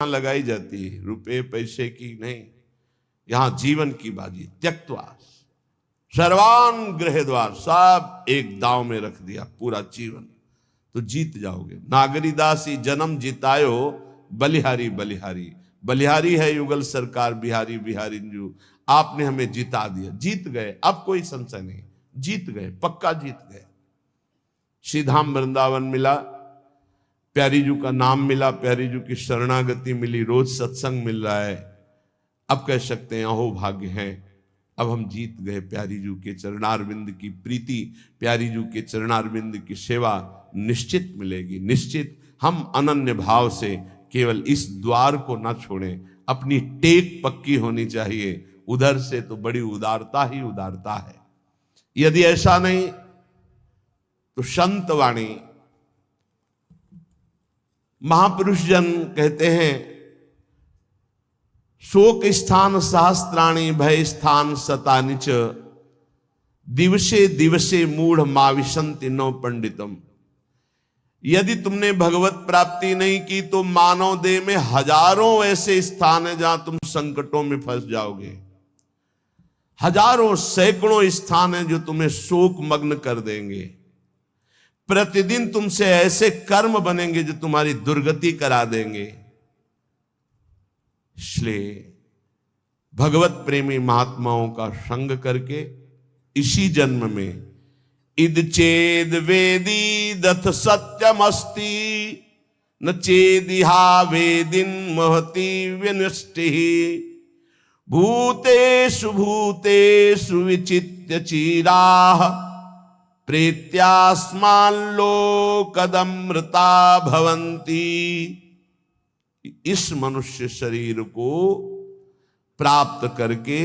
लगाई जाती है, रुपए पैसे की नहीं, यहां जीवन की बाजी। त्यक्त्वा सर्वान गृह द्वार, सब एक दांव में रख दिया पूरा जीवन, तो जीत जाओगे। नागरीदासी जन्म जितायो, बलिहारी बलिहारी। बलिहारी है युगल सरकार, बिहारी बिहारी जू, आपने हमें जिता दिया, जीत गए, अब कोई संशय नहीं, जीत गए, पक्का जीत गए। श्रीधाम वृंदावन मिला, प्यारी जू का नाम मिला, प्यारी जू की शरणागति मिली, रोज सत्संग मिल रहा है। अब कह सकते हैं अहो भाग्य है, अब हम जीत गए। प्यारी जू के चरणारविंद की प्रीति, प्यारी जू के चरणारविंद की सेवा निश्चित मिलेगी, निश्चित। हम अनन्य भाव से केवल इस द्वार को ना छोड़ें, अपनी टेक पक्की होनी चाहिए, उधर से तो बड़ी उदारता ही उदारता है। यदि ऐसा नहीं तो संत वाणी, महापुरुष जन कहते हैं, शोक स्थान सहस्त्राणी, भय स्थान शतानि च, दिवसे दिवसे मूढ़ माविशंति नो पंडितम। यदि तुमने भगवत प्राप्ति नहीं की तो मानव देह में हजारों ऐसे स्थान है जहां तुम संकटों में फंस जाओगे। हजारों सैकड़ों स्थान है जो तुम्हें शोक मग्न कर देंगे। प्रतिदिन तुमसे ऐसे कर्म बनेंगे जो तुम्हारी दुर्गति करा देंगे। इसलिए भगवत प्रेमी महात्माओं का संग करके इसी जन्म में इद चेद वेदी दथ सत्यमस्ति, न चेदिहा वेदिन महति विनष्टि, भूतेषु भूतेषु विचित्य चीराः, प्रेत्यास्मान् लोकदमृता भवन्ति। इस मनुष्य शरीर को प्राप्त करके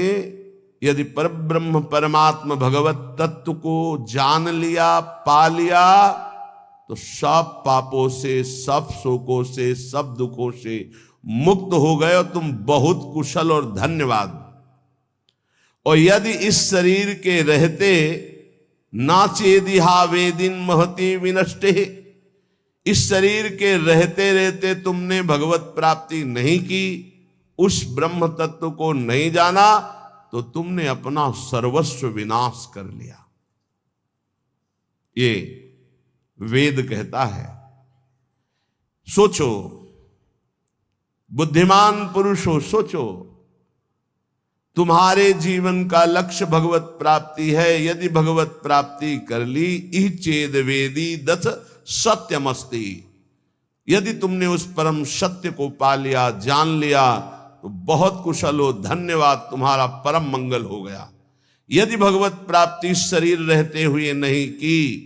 यदि परब्रह्म परमात्मा भगवत तत्व को जान लिया, पा लिया, तो सब पापों से, सब शोकों से, सब दुखों से मुक्त हो गए और तुम बहुत कुशल और धन्यवाद। और यदि इस शरीर के रहते ना चेदिहा वेदिन महति विनष्टे, इस शरीर के रहते रहते तुमने भगवत प्राप्ति नहीं की, उस ब्रह्म तत्व को नहीं जाना, तो तुमने अपना सर्वस्व विनाश कर लिया। ये वेद कहता है। सोचो, बुद्धिमान पुरुष हो, सोचो, तुम्हारे जीवन का लक्ष्य भगवत प्राप्ति है। यदि भगवत प्राप्ति कर ली, ई चेद वेदी दथ सत्यमस्ति, यदि तुमने उस परम सत्य को पा लिया, जान लिया, तो बहुत कुशल हो, धन्यवाद, तुम्हारा परम मंगल हो गया। यदि भगवत प्राप्ति शरीर रहते हुए नहीं की,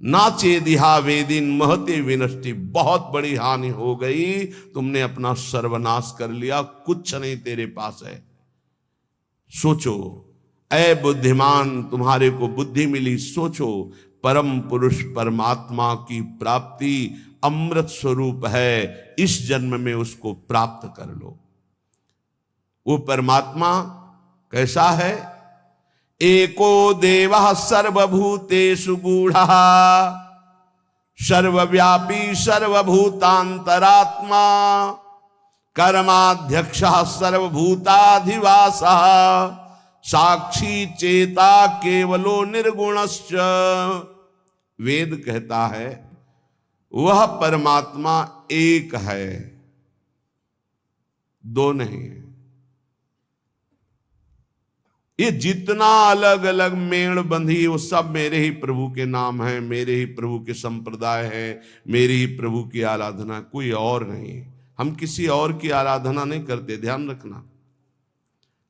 ना चेदिहा वेदिन महते विनष्टि, बहुत बड़ी हानि हो गई, तुमने अपना सर्वनाश कर लिया, कुछ नहीं तेरे पास है। सोचो, ऐ बुद्धिमान, तुम्हारे को बुद्धि मिली, सोचो, परम पुरुष परमात्मा की प्राप्ति अमृत स्वरूप है, इस जन्म में उसको प्राप्त कर लो। वो परमात्मा कैसा है? एको देवः सर्वभूतेषु गूढ़ः, सर्वव्यापी सर्वभूतांतरात्मा, कर्माध्यक्षः सर्वभूताधिवासः, साक्षी चेता केवलो निर्गुणश्च। वेद कहता है वह परमात्मा एक है, दो नहीं है। ये जितना अलग अलग मेड़ बंधी, वो सब मेरे ही प्रभु के नाम है, मेरे ही प्रभु के संप्रदाय है, मेरे ही प्रभु की आराधना, कोई और नहीं। हम किसी और की आराधना नहीं करते, ध्यान रखना।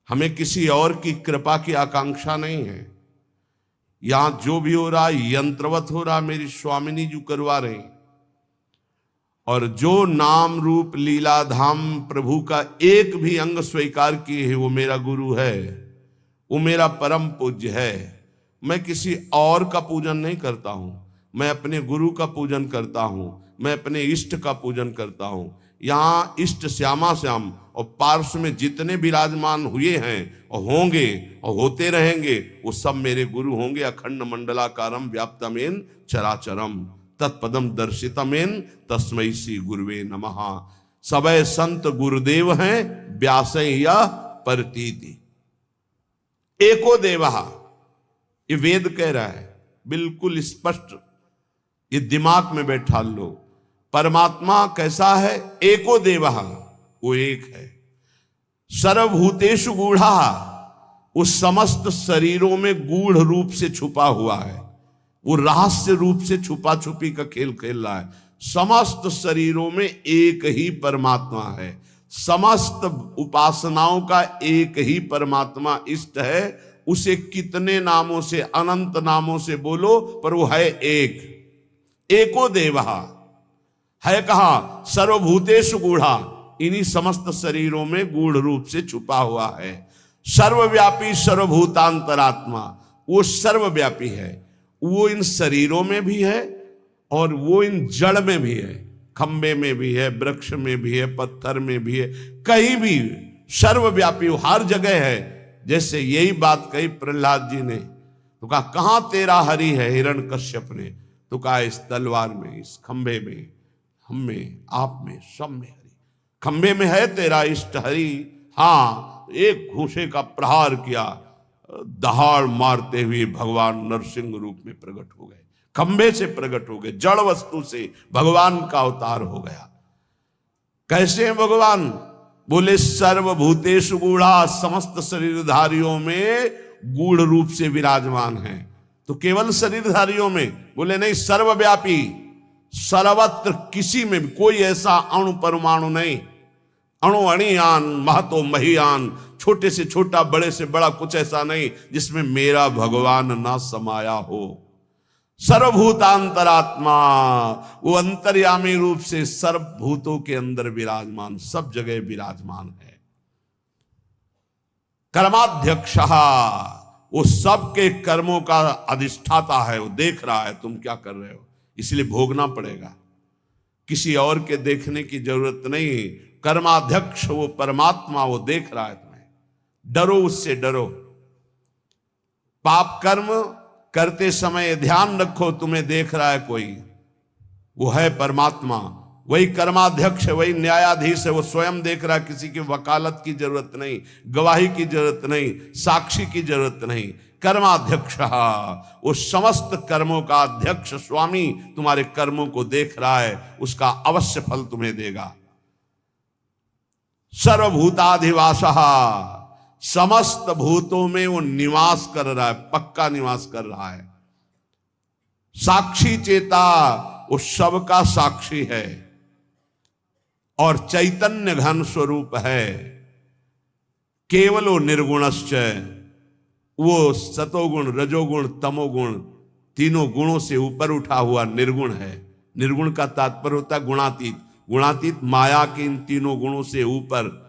हमें किसी और की कृपा की आकांक्षा नहीं है। यहां जो भी हो रहा यंत्रवत हो रहा, मेरी स्वामिनी जी करवा रहे। और जो नाम रूप लीला धाम प्रभु का एक भी अंग स्वीकार किए है, वो मेरा गुरु है, वो मेरा परम पूज्य है। मैं किसी और का पूजन नहीं करता हूं, मैं अपने गुरु का पूजन करता हूं, मैं अपने इष्ट का पूजन करता हूं। यहाँ इष्ट श्यामा श्याम और पार्श्व में जितने विराजमान हुए हैं और होंगे और होते रहेंगे, वो सब मेरे गुरु होंगे। अखंड मंडलाकारम व्याप्तमेन चराचरम तत्पदम दर्शितमेन तस्मै श्री गुरुवे नमः। सबय संत गुरुदेव हैं, व्यास या परतीति। एको देवहा, ये वेद कह रहा है, बिल्कुल स्पष्ट, ये दिमाग में बैठा लो। परमात्मा कैसा है? एको देवहा, वो एक है। सर्वभूतेषु गूढ़ा, उस समस्त शरीरों में गूढ़ रूप से छुपा हुआ है, वो रहस्य रूप से छुपा छुपी का खेल खेल रहा है। समस्त शरीरों में एक ही परमात्मा है, समस्त उपासनाओं का एक ही परमात्मा इष्ट है। उसे कितने नामों से, अनंत नामों से बोलो, पर वो है एक। एको देवहा है कहा? सर्वभूतेषु गूढ़ा, इन्हीं समस्त शरीरों में गूढ़ रूप से छुपा हुआ है। सर्वव्यापी सर्वभूतांतरात्मा, वो सर्वव्यापी है, वो इन शरीरों में भी है और वो इन जड़ में भी है, खंबे में भी है, वृक्ष में भी है, पत्थर में भी है, कहीं भी सर्वव्यापी, हर जगह है। जैसे यही बात कही प्रहलाद जी ने, तो कहा कहां तेरा हरि है? हिरण्यकश्यप ने तो कहा इस तलवार में, इस खंबे में, हम में, आप में, सब में हरि। खंबे में है तेरा इष्ट हरि। हाँ, एक घूंसे का प्रहार किया, दहाड़ मारते हुए भगवान नरसिंह रूप में प्रकट हो गए, खंबे से प्रकट हो गए, जड़ वस्तु से भगवान का अवतार हो गया। कैसे हैं भगवान? बोले सर्वभूतेषु गूढ़ा, समस्त शरीरधारियों में गूढ़ रूप से विराजमान है। तो केवल शरीरधारियों में? बोले नहीं, सर्वव्यापी, सर्वत्र, किसी में भी कोई ऐसा अणु परमाणु नहीं, अणु अणियान, महतो महियान, छोटे से छोटा, बड़े से बड़ा, कुछ ऐसा नहीं जिसमें मेरा भगवान ना समाया हो। सर्वभूतांतरात्मा, वो अंतर्यामी रूप से सर्वभूतों के अंदर विराजमान, सब जगह विराजमान है। कर्माध्यक्ष, वो सबके कर्मों का अधिष्ठाता है, वो देख रहा है तुम क्या कर रहे हो, इसलिए भोगना पड़ेगा, किसी और के देखने की जरूरत नहीं। कर्माध्यक्ष वो परमात्मा, वो देख रहा है तुम्हें, डरो उससे, डरो। पाप कर्म करते समय ध्यान रखो, तुम्हें देख रहा है कोई, वो है परमात्मा, वही कर्माध्यक्ष है, वही न्यायाधीश है, वो स्वयं देख रहा है, किसी की वकालत की जरूरत नहीं, गवाही की जरूरत नहीं, साक्षी की जरूरत नहीं। कर्माध्यक्ष, वो समस्त कर्मों का अध्यक्ष स्वामी तुम्हारे कर्मों को देख रहा है, उसका अवश्य फल तुम्हें देगा। सर्वभूताधिवास, समस्त भूतों में वो निवास कर रहा है, पक्का निवास कर रहा है। साक्षी चेता, वो सबका साक्षी है और चैतन्य घन स्वरूप है। केवलो निर्गुणश्च, वो सतोगुण, रजोगुण, तमोगुण, तीनों गुणों से ऊपर उठा हुआ निर्गुण है। निर्गुण का तात्पर्य होता है गुणातीत, गुणातीत माया के इन तीनों गुणों से ऊपर,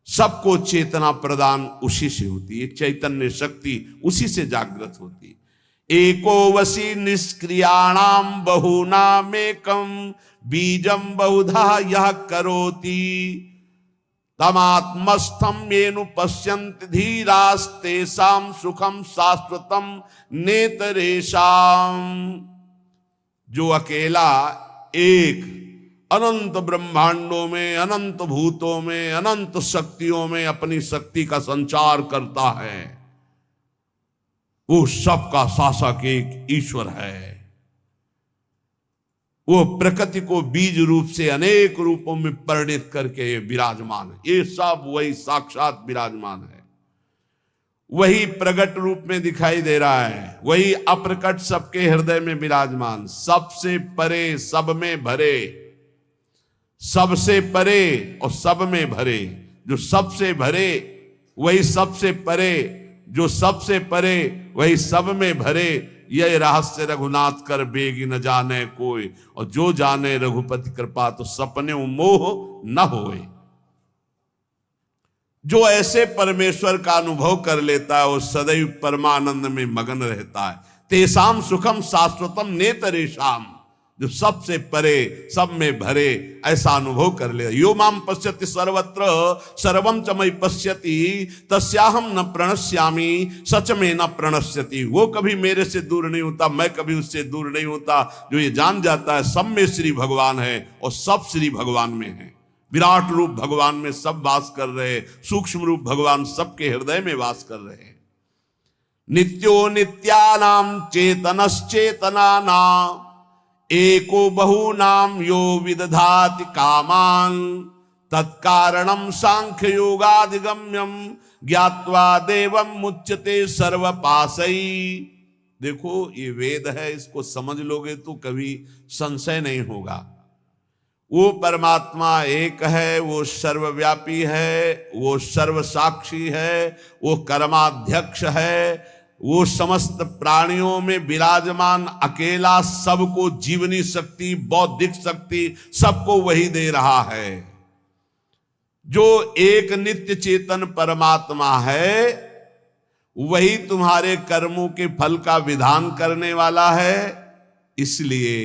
सबको चेतना प्रदान उसी से होती है, चैतन्य शक्ति उसी से जागृत होती है। एको वसी निष्क्रियाणाम बहुनामेकम बीजम बहुधा यह करोति तमात्मस्थम येनु पश्यन्ति धीरास्तेषां सुखम शाश्वतम नेतरेषाम। जो अकेला एक अनंत ब्रह्मांडों में, अनंत भूतों में, अनंत शक्तियों में अपनी शक्ति का संचार करता है, वो सबका शासक एक ईश्वर है। वो प्रकृति को बीज रूप से अनेक रूपों में परिणित करके विराजमान है। ये सब वही साक्षात विराजमान है, वही प्रकट रूप में दिखाई दे रहा है, वही अप्रकट सबके हृदय में विराजमान, सबसे परे, सब में भरे, सबसे परे और सब में भरे। जो सबसे भरे वही सबसे परे, जो सबसे परे वही सब में भरे। यह रहस्य रघुनाथ कर बेगी न जाने कोई, और जो जाने रघुपति कृपा तो सपने मोह न होए। जो ऐसे परमेश्वर का अनुभव कर लेता है वो सदैव परमानंद में मगन रहता है। तेसाम सुखम शाश्वतम नेतरेषाम, जो सबसे परे, सब में भरे, ऐसा अनुभव कर ले। यो माम पश्यति सर्वत्र सर्वम च मयि पश्यति तस्याहम न प्रणश्यामि सच में न प्रणश्यति। वो कभी मेरे से दूर नहीं होता, मैं कभी उससे दूर नहीं होता। जो ये जान जाता है सब में श्री भगवान है और सब श्री भगवान में है। विराट रूप भगवान में सब वास कर रहे, सूक्ष्म रूप भगवान सबके हृदय में वास कर रहे हैं। नित्यो नित्यानाम चेतनश्चेतनानाम एको बहुनाम यो विदधाति कामान तत्कारणम सांख्य योगाधिगम्यम ज्ञात्वा देवम मुच्यते सर्वपासई। देखो ये वेद है, इसको समझ लोगे तो कभी संशय नहीं होगा। वो परमात्मा एक है, वो सर्वव्यापी है, वो सर्वसाक्षी है, वो कर्माध्यक्ष है, वो समस्त प्राणियों में विराजमान अकेला सबको जीवनी शक्ति, बौद्धिक शक्ति सबको वही दे रहा है। जो एक नित्य चेतन परमात्मा है वही तुम्हारे कर्मों के फल का विधान करने वाला है। इसलिए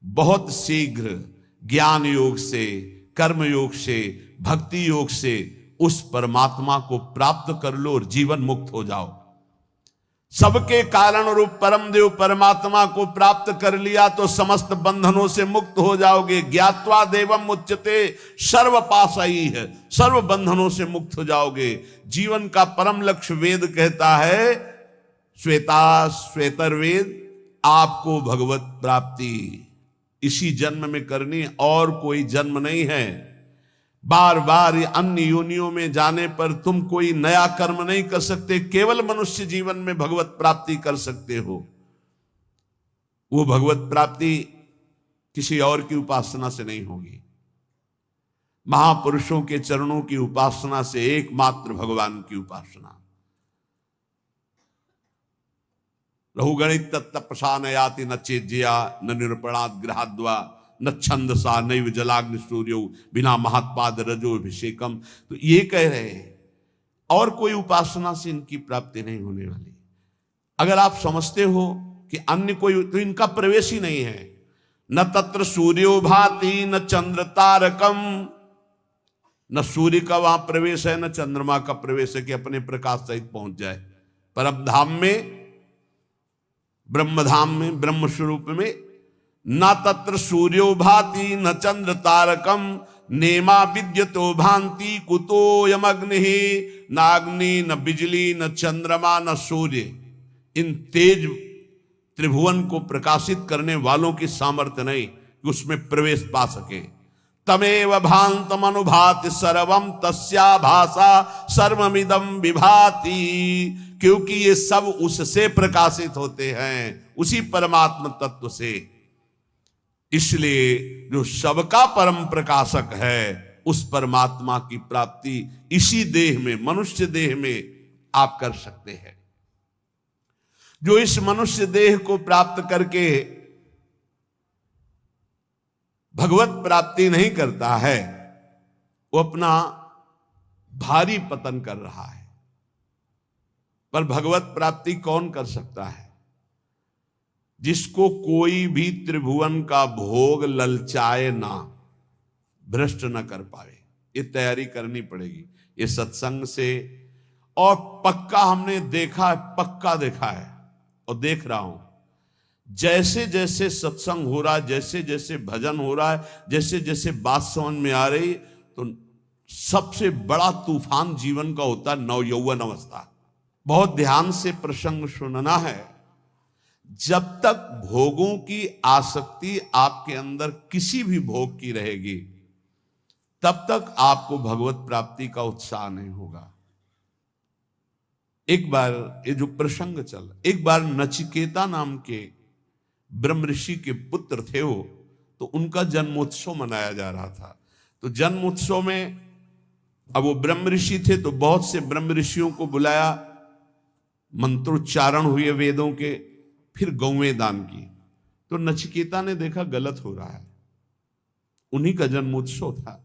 बहुत शीघ्र ज्ञान योग से, कर्म योग से, भक्ति योग से उस परमात्मा को प्राप्त कर लो और जीवन मुक्त हो जाओ। सबके कारण रूप परम देव परमात्मा को प्राप्त कर लिया तो समस्त बंधनों से मुक्त हो जाओगे। ज्ञात्वा देवम मुच्यते सर्व पासई है, सर्व बंधनों से मुक्त हो जाओगे। जीवन का परम लक्ष्य वेद कहता है, श्वेता श्वेतर वेद, आपको भगवत प्राप्ति इसी जन्म में करनी, और कोई जन्म नहीं है। बार बार अन्य योनियों में जाने पर तुम कोई नया कर्म नहीं कर सकते, केवल मनुष्य जीवन में भगवत प्राप्ति कर सकते हो। वो भगवत प्राप्ति किसी और की उपासना से नहीं होगी, महापुरुषों के चरणों की उपासना से, एकमात्र भगवान की उपासना। रहुगणित तत्प्रसान याति न चेज्या न निरूपणाद ग्रहाद्वा न छंदसा नैव जलाग्नि सूर्यो बिना महात्पाद रजो अभिषेकम। तो ये कह रहे हैं और कोई उपासना से इनकी प्राप्ति नहीं होने वाली। अगर आप समझते हो कि अन्य कोई, तो इनका प्रवेश ही नहीं है। न तत्र सूर्यो भाति न चंद्र तारकम, न सूर्य का वहां प्रवेश है न चंद्रमा का प्रवेश है कि अपने प्रकाश सहित पहुंच जाए परम धाम में, ब्रह्मधाम में, ब्रह्म स्वरूप में। न तत्र सूर्यो भाति न चंद्र तारकम नेमा विद्यतो भांति कुतोयम अग्नि, न अग्नि न बिजली न चंद्रमा न सूर्य। इन तेज त्रिभुवन को प्रकाशित करने वालों की सामर्थ्य नहीं कि उसमें प्रवेश पा सके। तमेव भांतम अनुभाति सर्वम तस्या भाषा सर्वमिदम विभाति, क्योंकि ये सब उससे प्रकाशित होते हैं, उसी परमात्म तत्व से। इसलिए जो सबका परम प्रकाशक है उस परमात्मा की प्राप्ति इसी देह में, मनुष्य देह में आप कर सकते हैं। जो इस मनुष्य देह को प्राप्त करके भगवत प्राप्ति नहीं करता है वो अपना भारी पतन कर रहा है। पर भगवत प्राप्ति कौन कर सकता है? जिसको कोई भी त्रिभुवन का भोग ललचाए ना, भ्रष्ट ना कर पाए। ये तैयारी करनी पड़ेगी ये सत्संग से। और पक्का हमने देखा है, पक्का देखा है और देख रहा हूं, जैसे जैसे सत्संग हो रहा है, जैसे जैसे भजन हो रहा है, जैसे जैसे बात समझ में आ रही, तो सबसे बड़ा तूफान जीवन का होता है नवयौवन अवस्था। बहुत ध्यान से प्रसंग सुनना है। जब तक भोगों की आसक्ति आपके अंदर किसी भी भोग की रहेगी तब तक आपको भगवत प्राप्ति का उत्साह नहीं होगा। एक बार ये जो प्रसंग चल, एक बार नचिकेता नाम के ब्रह्म ऋषि के पुत्र थे वो, तो उनका जन्मोत्सव मनाया जा रहा था। तो जन्मोत्सव में अब वो ब्रह्म ऋषि थे तो बहुत से ब्रह्म ऋषियों को बुलाया, मंत्रोच्चारण हुए वेदों के, फिर गौवें दान की। तो नचिकेता ने देखा गलत हो रहा है, उन्हीं का जन्मोत्सव था।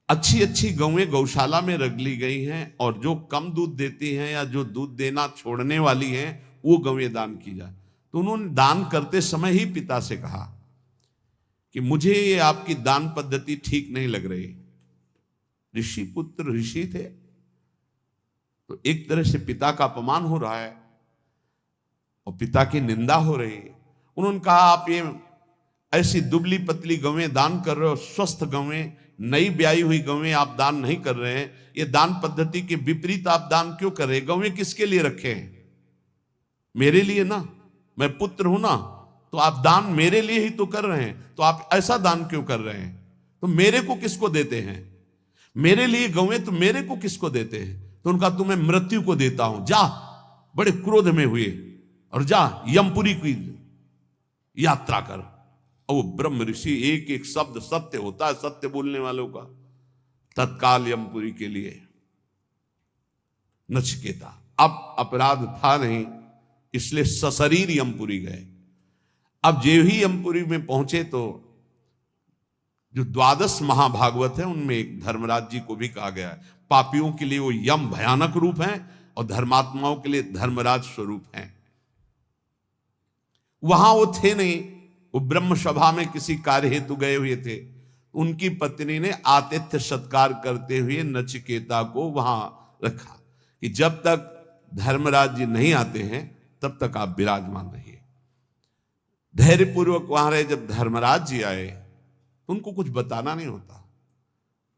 अच्छी अच्छी गौवें गौशाला में रख ली गई हैं और जो कम दूध देती हैं या जो दूध देना छोड़ने वाली हैं वो गौवें दान की जाए। तो उन्होंने दान करते समय ही पिता से कहा कि मुझे ये आपकी दान पद्धति ठीक नहीं लग रही। ऋषि पुत्र ऋषि थे तो एक तरह से पिता का अपमान हो रहा है और पिता की निंदा हो रही है। उन्होंने कहा आप ये ऐसी दुबली पतली गवें दान कर रहे हो, स्वस्थ गवें, नई ब्याई हुई गवें आप दान नहीं कर रहे हैं। ये दान पद्धति के विपरीत आप दान क्यों कर रहे हैं? गवें किसके लिए रखे हैं? मेरे लिए ना, मैं पुत्र हूं ना, तो आप दान मेरे लिए ही तो कर रहे हैं। तो आप ऐसा दान क्यों कर रहे हैं? तो मेरे को किसको देते हैं? मेरे लिए गवें तो मेरे को किसको देते हैं? तो उनका तुम्हें मृत्यु को देता हूं, जा। बड़े क्रोध में हुए और जा यमपुरी की यात्रा कर। और वो ब्रह्म ऋषि, एक एक शब्द सत्य होता है सत्य बोलने वालों का। तत्काल यमपुरी के लिए नचिकेता, अब अपराध था नहीं, इसलिए सशरीर यमपुरी गए। अब जो ही यमपुरी में पहुंचे तो जो 12 महाभागवत है उनमें एक धर्मराज जी को भी कहा गया है। पापियों के लिए वो यम भयानक रूप है और धर्मात्माओं के लिए धर्मराज स्वरूप है। वहां वो थे नहीं, वो ब्रह्म सभा में किसी कार्य हेतु गए हुए थे। उनकी पत्नी ने आतिथ्य सत्कार करते हुए नचिकेता को वहां रखा कि जब तक धर्मराज जी नहीं आते हैं तब तक आप विराजमान रहिए। धैर्यपूर्वक वहां रहे। जब धर्मराज जी आए तो उनको कुछ बताना नहीं होता,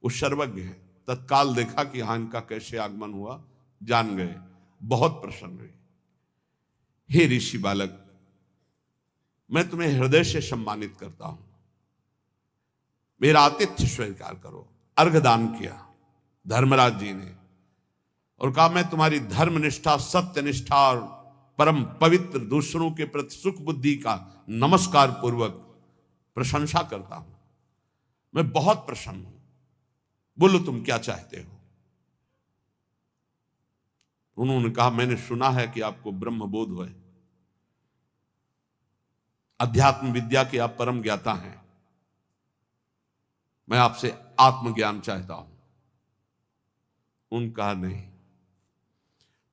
वो सर्वज्ञ है। तत्काल देखा कि हाँ इनका कैसे आगमन हुआ, जान गए, बहुत प्रसन्न हुए। हे ऋषि बालक, मैं तुम्हें हृदय से सम्मानित करता हूं, मेरा आतिथ्य स्वीकार करो। अर्घदान किया धर्मराज जी ने और कहा मैं तुम्हारी धर्मनिष्ठा, सत्यनिष्ठा और परम पवित्र दूसरों के प्रति सुख बुद्धि का नमस्कार पूर्वक प्रशंसा करता हूं। मैं बहुत प्रसन्न हूं, बोलो तुम क्या चाहते हो? उन्होंने कहा मैंने सुना है कि आपको ब्रह्म बोध है, अध्यात्म विद्या के आप परम ज्ञाता हैं। मैं आपसे आत्मज्ञान चाहता हूं। उन्होंने कहा नहीं,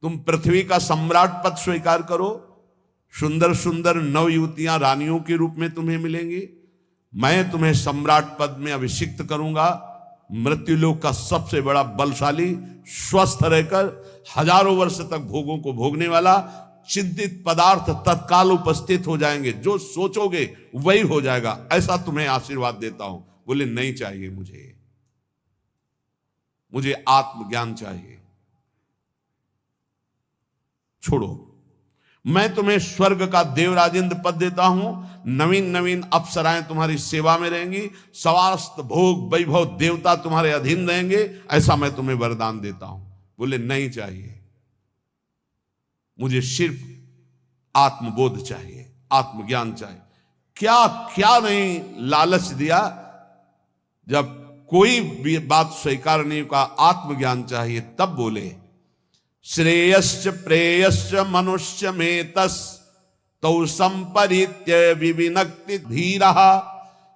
तुम पृथ्वी का सम्राट पद स्वीकार करो, सुंदर सुंदर नव युवतियां रानियों के रूप में तुम्हें मिलेंगी। मैं तुम्हें सम्राट पद में अभिषिक्त करूंगा। मृत्युलोक का सबसे बड़ा बलशाली, स्वस्थ रहकर हजारों वर्ष तक भोगों को भोगने वाला, चिंतित पदार्थ तत्काल उपस्थित हो जाएंगे, जो सोचोगे वही हो जाएगा, ऐसा तुम्हें आशीर्वाद देता हूं। बोले नहीं चाहिए मुझे आत्मज्ञान चाहिए, छोड़ो। मैं तुम्हें स्वर्ग का देवराजेंद्र पद देता हूं, नवीन नवीन अप्सराएं तुम्हारी सेवा में रहेंगी, समस्त भोग वैभव देवता तुम्हारे अधीन रहेंगे, ऐसा मैं तुम्हें वरदान देता हूं। बोले नहीं चाहिए, मुझे सिर्फ आत्मबोध चाहिए, आत्मज्ञान चाहिए। क्या क्या नहीं लालच दिया। जब कोई भी बात स्वीकार नहीं का, आत्मज्ञान चाहिए, तब बोले श्रेयश्च प्रेयश्च मनुष्य में तस् तौ संपरित्य विविनक्ति धीरः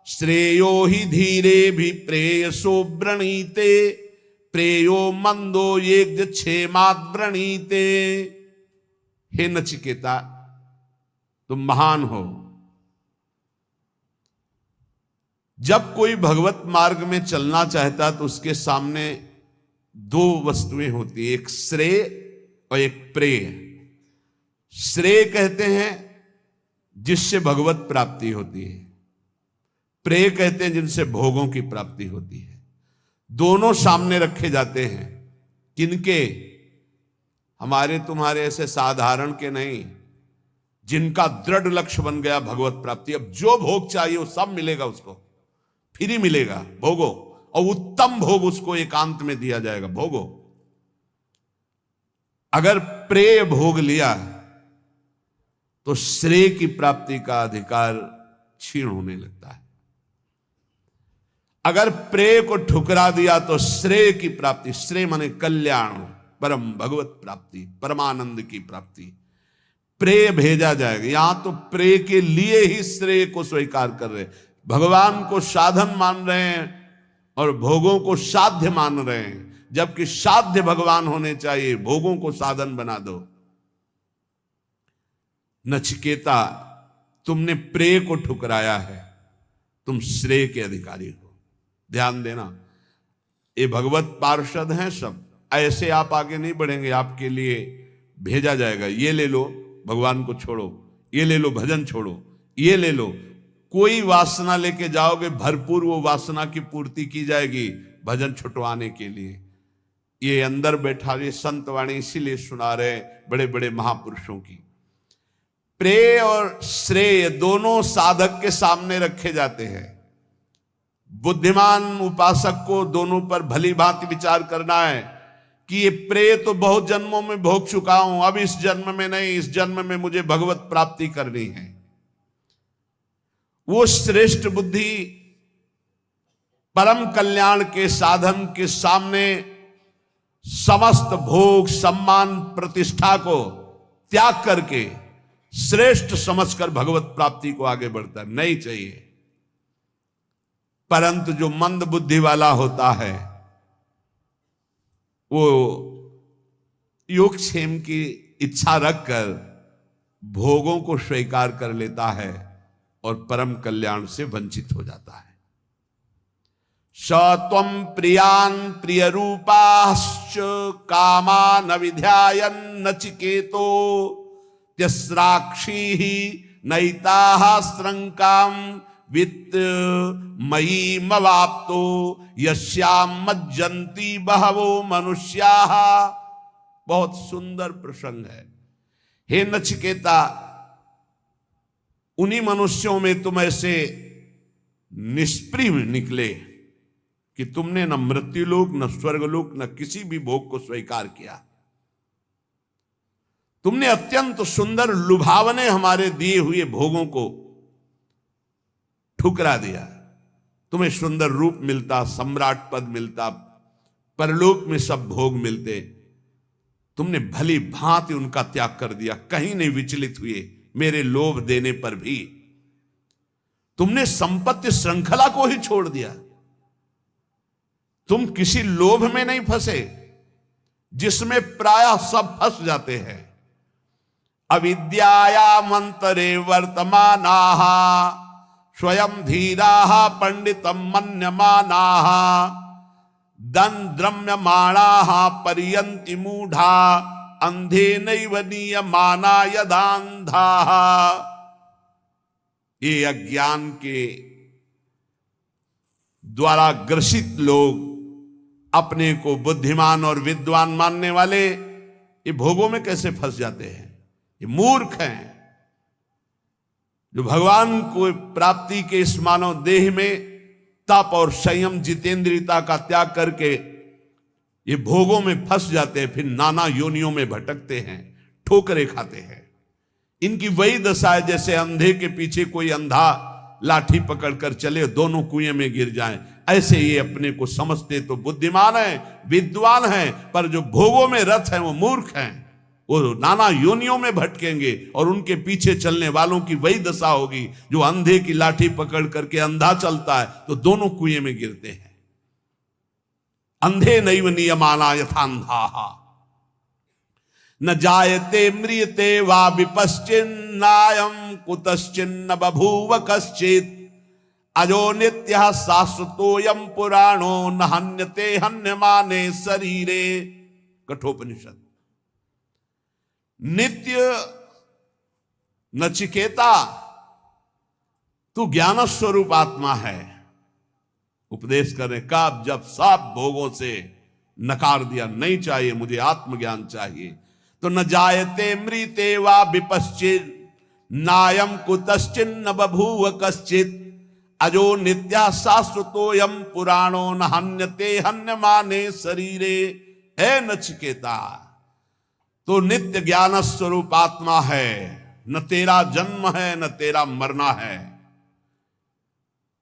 श्रेयो ही धीरे भी प्रेयसो व्रणीते प्रेयो मंदो ये क्षेमात् व्रणीते। हे नचिकेता, तुम महान हो। जब कोई भगवत मार्ग में चलना चाहता तो उसके सामने दो वस्तुएं होती है, एक श्रेय और एक प्रेय। श्रेय कहते हैं जिससे भगवत प्राप्ति होती है, प्रेय कहते हैं जिनसे भोगों की प्राप्ति होती है। दोनों सामने रखे जाते हैं। किनके? हमारे तुम्हारे ऐसे साधारण के नहीं, जिनका दृढ़ लक्ष्य बन गया भगवत प्राप्ति। अब जो भोग चाहिए वो सब मिलेगा, उसको फ्री मिलेगा, भोगो। और उत्तम भोग उसको एकांत में दिया जाएगा, भोगो। अगर प्रेय भोग लिया तो श्रेय की प्राप्ति का अधिकार क्षीण होने लगता है। अगर प्रेय को ठुकरा दिया तो श्रेय की प्राप्ति, श्रेय माने कल्याण, परम भगवत प्राप्ति, परमानंद की प्राप्ति, प्रेय भेजा जाएगा। यहां तो प्रेय के लिए ही श्रेय को स्वीकार कर रहे, भगवान को साधन मान रहे हैं और भोगों को साध्य मान रहे हैं, जबकि साध्य भगवान होने चाहिए, भोगों को साधन बना दो। नचिकेता, तुमने प्रेय को ठुकराया है, तुम श्रेय के अधिकारी हो। ध्यान देना, ये भगवत पार्षद हैं सब, ऐसे आप आगे नहीं बढ़ेंगे। आपके लिए भेजा जाएगा, ये ले लो भगवान को छोड़ो, ये ले लो भजन छोड़ो, ये ले लो। कोई वासना लेके जाओगे भरपूर, वो वासना की पूर्ति की जाएगी भजन छुटवाने के लिए। ये अंदर बैठा ये संत वाणी इसीलिए सुना रहे बड़े बड़े महापुरुषों की। प्रेय और श्रेय दोनों साधक के सामने रखे जाते हैं। बुद्धिमान उपासक को दोनों पर भली भांति विचार करना है कि ये प्रेय तो बहुत जन्मों में भोग चुका हूं, अब इस जन्म में नहीं, इस जन्म में मुझे भगवत प्राप्ति करनी है। वो श्रेष्ठ बुद्धि परम कल्याण के साधन के सामने समस्त भोग सम्मान प्रतिष्ठा को त्याग करके श्रेष्ठ समझकर भगवत प्राप्ति को आगे बढ़ता नहीं चाहिए। परंतु जो मंद बुद्धि वाला होता है वो योगक्षेम की इच्छा रखकर भोगों को स्वीकार कर लेता है और परम कल्याण से वंचित हो जाता है। सत्वं प्रियान प्रिय रूपाश्च कामान विध्यायन नचिकेतो त्यस्राक्षी नैताः श्रृंकाम वित्त मयीमवाप्तो यस्याम मज्जन्ति बहवो मनुष्याः। बहुत सुंदर प्रसंग है। हे नचिकेता, उन्हीं मनुष्यों में तुम ऐसे निष्प्रिय निकले कि तुमने न मृत्युलोक न स्वर्गलोक न किसी भी भोग को स्वीकार किया। तुमने अत्यंत सुंदर लुभावने हमारे दिए हुए भोगों को ठुकरा दिया। तुम्हें सुंदर रूप मिलता, सम्राट पद मिलता, परलोक में सब भोग मिलते, तुमने भली भांति उनका त्याग कर दिया, कहीं नहीं विचलित हुए मेरे लोभ देने पर भी। तुमने संपत्ति श्रृंखला को ही छोड़ दिया। तुम किसी लोभ में नहीं फंसे जिसमें प्रायः सब फंस जाते हैं। अविद्याया मंतरे वर्तमानाः स्वयं धीराः पंडितम मन्यमानाः दंद्रम्यमाणाः पर्यन्ति मूढ़ा अंधे नैव नीयमाना यदान्धाः। ये अज्ञान के द्वारा ग्रसित लोग अपने को बुद्धिमान और विद्वान मानने वाले ये भोगों में कैसे फंस जाते हैं। ये मूर्ख हैं जो भगवान को प्राप्ति के इस मानव देह में तप और संयम जितेंद्रियता का त्याग करके ये भोगों में फंस जाते हैं, फिर नाना योनियों में भटकते हैं, ठोकरे खाते हैं। इनकी वही दशा है जैसे अंधे के पीछे कोई अंधा लाठी पकड़कर चले, दोनों कुएं में गिर जाएं। ऐसे ये अपने को समझते तो बुद्धिमान हैं, विद्वान हैं, पर जो भोगों में रत हैं वो मूर्ख हैं। वो नाना योनियों में भटकेंगे और उनके पीछे चलने वालों की वही दशा होगी जो अंधे की लाठी पकड़ करके अंधा चलता है तो दोनों कुएं में गिरते हैं। अंधे नैव नियमाना यथान्धाः न जायते म्रियते वा विपश्चिन्नायं कुतश्चिन्न बभूव कश्चित् अजो नित्यः शाश्वतोऽयं पुराणो न हन्यते हन्यमाने शरीरे। कठोपनिषद। नित्य नचिकेता, तू ज्ञान स्वरूप आत्मा है। उपदेश करने का जब सब भोगों से नकार दिया, नहीं चाहिए मुझे आत्मज्ञान चाहिए, तो न जायते मृते वा विपश्चित् नायम कुतश्चिन्न बभूव कश्चित् अजो नित्या शाश्वतोऽयं पुराणो न हन्यते हन्यमाने शरीरे। है नचिकेता, तो नित्य ज्ञान स्वरूप आत्मा है, न तेरा जन्म है न तेरा मरना है,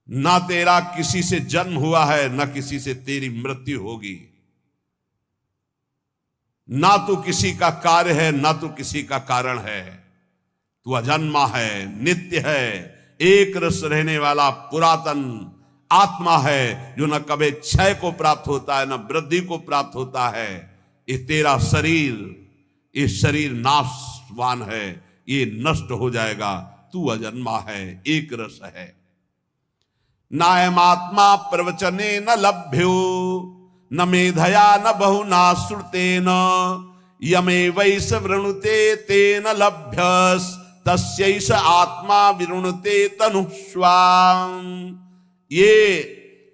ना तेरा किसी से जन्म हुआ है न किसी से तेरी मृत्यु होगी। ना तू किसी का कार्य है ना तू किसी का कारण है। तू अजन्मा है, नित्य है, एक रस रहने वाला पुरातन आत्मा है जो न कभी क्षय को प्राप्त होता है न वृद्धि को प्राप्त होता है। ये तेरा शरीर, ये शरीर नाशवान है, ये नष्ट हो जाएगा। तू अजन्मा है, एक रस है। नायमात्मा प्रवचने न लभ्यो न मेधया न बहुना श्रुतेन यमे वैस वृणुते तेन लभ्यस तस्यैष आत्मा विरुणते तनुस्वाम। ये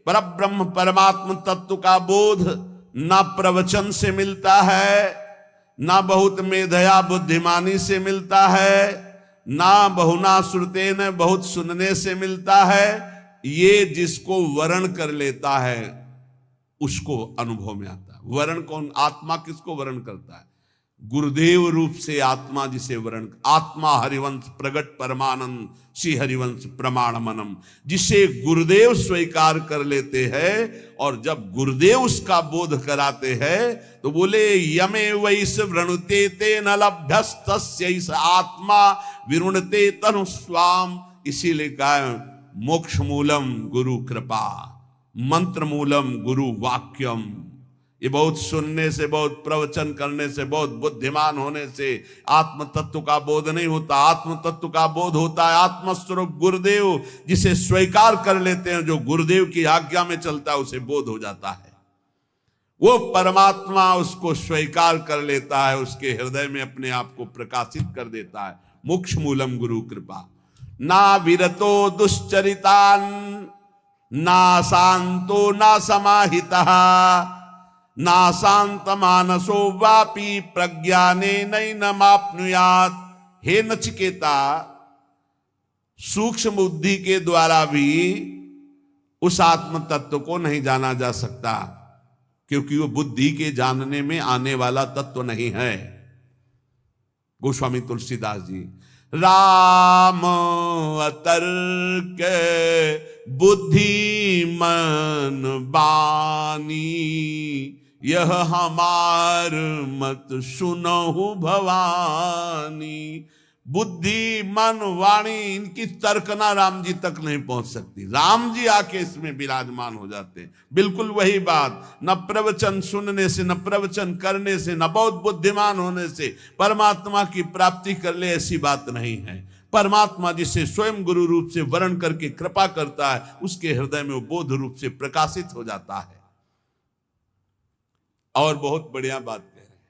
परब्रह्म परमात्म तत्व का बोध ना प्रवचन से मिलता है, ना बहुत मेधया बुद्धिमानी से मिलता है, ना बहुना श्रुतेन बहुत सुनने से मिलता है। ये जिसको वर्ण कर लेता है उसको अनुभव में आता है। वर्ण कौन? आत्मा किसको वर्ण करता है? गुरुदेव रूप से आत्मा जिसे वर्ण, आत्मा हरिवंश प्रगट परमानंद श्री हरिवंश प्रमाण मनम, जिसे गुरुदेव स्वीकार कर लेते हैं और जब गुरुदेव उसका बोध कराते हैं तो बोले यमे वैस वृणुते ते न लभ्यस्तस्यैष आत्मा विरुणते तनुस्वाम। इसीलिए कहा मोक्ष मूलम गुरु कृपा, मंत्र मूलम गुरु वाक्यम। ये बहुत सुनने से, बहुत प्रवचन करने से, बहुत बुद्धिमान होने से आत्म तत्व का बोध नहीं होता। आत्म तत्व का बोध होता है आत्मस्वरूप गुरुदेव जिसे स्वीकार कर लेते हैं, जो गुरुदेव की आज्ञा में चलता है उसे बोध हो जाता है। वो परमात्मा उसको स्वीकार कर लेता है, उसके हृदय में अपने आप को प्रकाशित कर देता है। मोक्ष मूलम गुरु कृपा। ना विरतो दुश्चरितान ना शांतो ना समाहितः ना शांत मानसो वापी प्रज्ञाने नैनमाप्नुयात्। हे नचिकेता, सूक्ष्म बुद्धि के द्वारा भी उस आत्म तत्व को नहीं जाना जा सकता, क्योंकि वो बुद्धि के जानने में आने वाला तत्व नहीं है। गोस्वामी तुलसीदास जी, राम अतर्क बुद्धि मन बानी, यह हमार मत सुनहु भवानी। बुद्धि मन वाणी इनकी तर्कना राम जी तक नहीं पहुंच सकती। राम जी आके इसमें विराजमान हो जाते हैं। बिल्कुल वही बात, न प्रवचन सुनने से, न प्रवचन करने से, न बहुत बुद्धिमान होने से परमात्मा की प्राप्ति कर ले, ऐसी बात नहीं है। परमात्मा जिसे स्वयं गुरु रूप से वर्ण करके कृपा करता है, उसके हृदय में वो बोध रूप से प्रकाशित हो जाता है। और बहुत बढ़िया बात कह रहे हैं,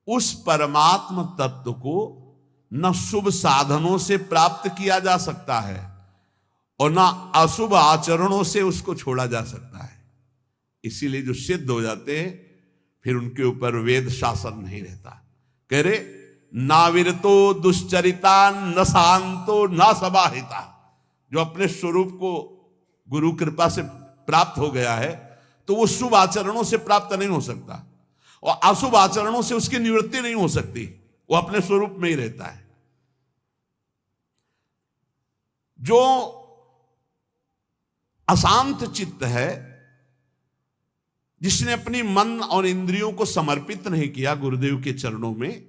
उस परमात्म तत्व को न शुभ साधनों से प्राप्त किया जा सकता है और न अशुभ आचरणों से उसको छोड़ा जा सकता है। इसीलिए जो सिद्ध हो जाते हैं फिर उनके ऊपर वेद शासन नहीं रहता। कह रहे नाविरतो दुश्चरिता न शांतो न समाहिता। जो अपने स्वरूप को गुरु कृपा से प्राप्त हो गया है तो वो शुभ आचरणों से प्राप्त नहीं हो सकता और अशुभ आचरणों से उसकी निवृत्ति नहीं हो सकती। वो अपने स्वरूप में ही रहता है। जो अशांत चित्त है, जिसने अपनी मन और इंद्रियों को समर्पित नहीं किया गुरुदेव के चरणों में,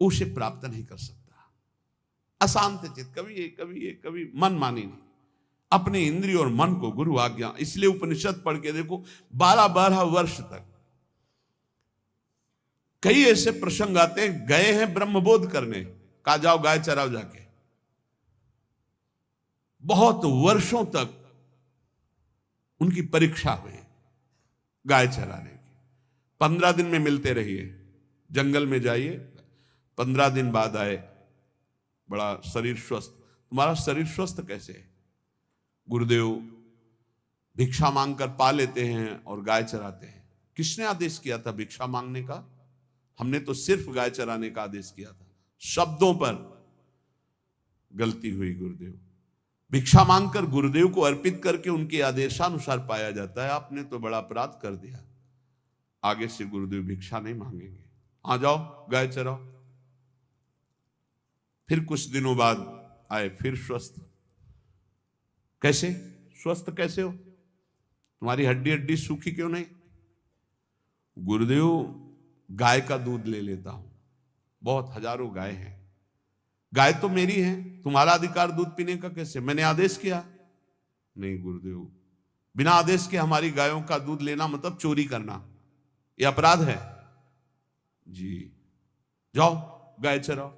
उसे प्राप्त नहीं कर सकता। अशांत चित्त, कभी मन मानी नहीं, अपने इंद्रिय और मन को गुरु आज्ञा। इसलिए उपनिषद पढ़ के देखो, 12-12 वर्ष तक कई ऐसे प्रसंग आते हैं, गए हैं ब्रह्मबोध करने, कहा जाओ गाय चराओ जाके। बहुत वर्षों तक उनकी परीक्षा हुई गाय चराने की। 15 दिन में मिलते रहिए, जंगल में जाइए, 15 दिन बाद आए, बड़ा शरीर स्वस्थ। तुम्हारा शरीर स्वस्थ कैसे है? गुरुदेव भिक्षा मांगकर पा लेते हैं और गाय चराते हैं। किसने आदेश किया था भिक्षा मांगने का? हमने तो सिर्फ गाय चराने का आदेश किया था। शब्दों पर गलती हुई। गुरुदेव भिक्षा मांगकर गुरुदेव को अर्पित करके उनके आदेशानुसार पाया जाता है। आपने तो बड़ा अपराध कर दिया। आगे से गुरुदेव भिक्षा नहीं मांगेंगे, आ जाओ गाय चराओ। फिर कुछ दिनों बाद आए, फिर स्वस्थ। कैसे स्वस्थ कैसे हो? तुम्हारी हड्डी हड्डी सूखी क्यों नहीं? गुरुदेव गाय का दूध ले लेता हूं, बहुत हजारों गाय हैं, गाय तो मेरी है, तुम्हारा अधिकार दूध पीने का कैसे? मैंने आदेश किया? नहीं गुरुदेव, बिना आदेश के हमारी गायों का दूध लेना मतलब चोरी करना, यह अपराध है। जी जाओ गाय चराओ।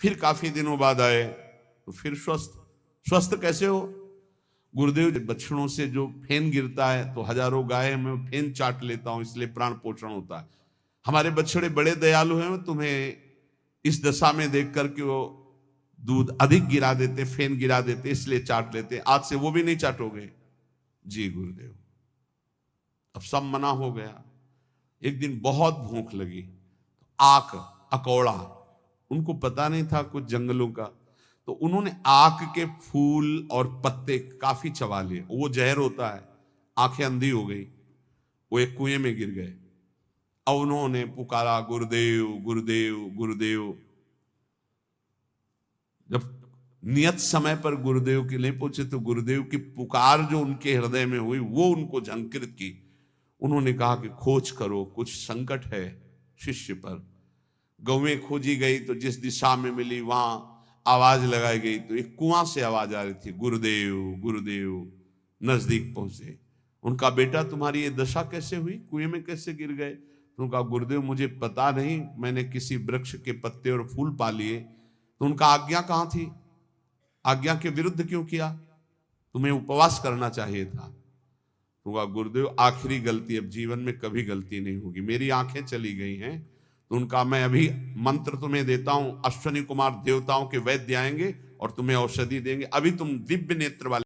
फिर काफी दिनों बाद आए तो फिर स्वस्थ। स्वस्थ कैसे हो? गुरुदेव बछड़ों से जो फेन गिरता है तो हजारों गाय में फेन चाट लेता हूं, इसलिए प्राण पोषण होता है। हमारे बछड़े बड़े दयालु हैं, तुम्हें इस दशा में देख करके वो दूध अधिक गिरा देते, फेन गिरा देते, इसलिए चाट लेते। आज से वो भी नहीं चाटोगे। जी गुरुदेव। अब सब मना हो गया। एक दिन बहुत भूख लगी, आक अकौड़ा, उनको पता नहीं था कुछ जंगलों का, तो उन्होंने आक के फूल और पत्ते काफी चबा लिए। वो जहर होता है, आंखें अंधी हो गई, वो एक कुएं में गिर गए। और उन्होंने पुकारा गुरुदेव गुरुदेव गुरुदेव। जब नियत समय पर गुरुदेव के लिए पहुंचे तो गुरुदेव की पुकार जो उनके हृदय में हुई वो उनको झंकृत की। उन्होंने कहा कि खोज करो, कुछ संकट है शिष्य पर। गौएं खोजी गई तो जिस दिशा में मिली वहां आवाज लगाई गई, तो एक कुआं से आवाज आ रही थी, गुरुदेव गुरुदेव। नजदीक पहुंचे, उनका बेटा तुम्हारी ये दशा कैसे हुई, कुएं में कैसे गिर गए? तो उनका गुरुदेव मुझे पता नहीं, मैंने किसी वृक्ष के पत्ते और फूल पा लिए। तो उनका आज्ञा कहां थी? आज्ञा के विरुद्ध क्यों किया? तुम्हें उपवास करना चाहिए था। तो गुरुदेव आखिरी गलती, अब जीवन में कभी गलती नहीं होगी, मेरी आंखें चली गई हैं। तो उनका मैं अभी मंत्र तुम्हें देता हूं, अश्वनी कुमार देवताओं के वैद्य आएंगे और तुम्हें औषधि देंगे, अभी तुम दिव्य नेत्र वाले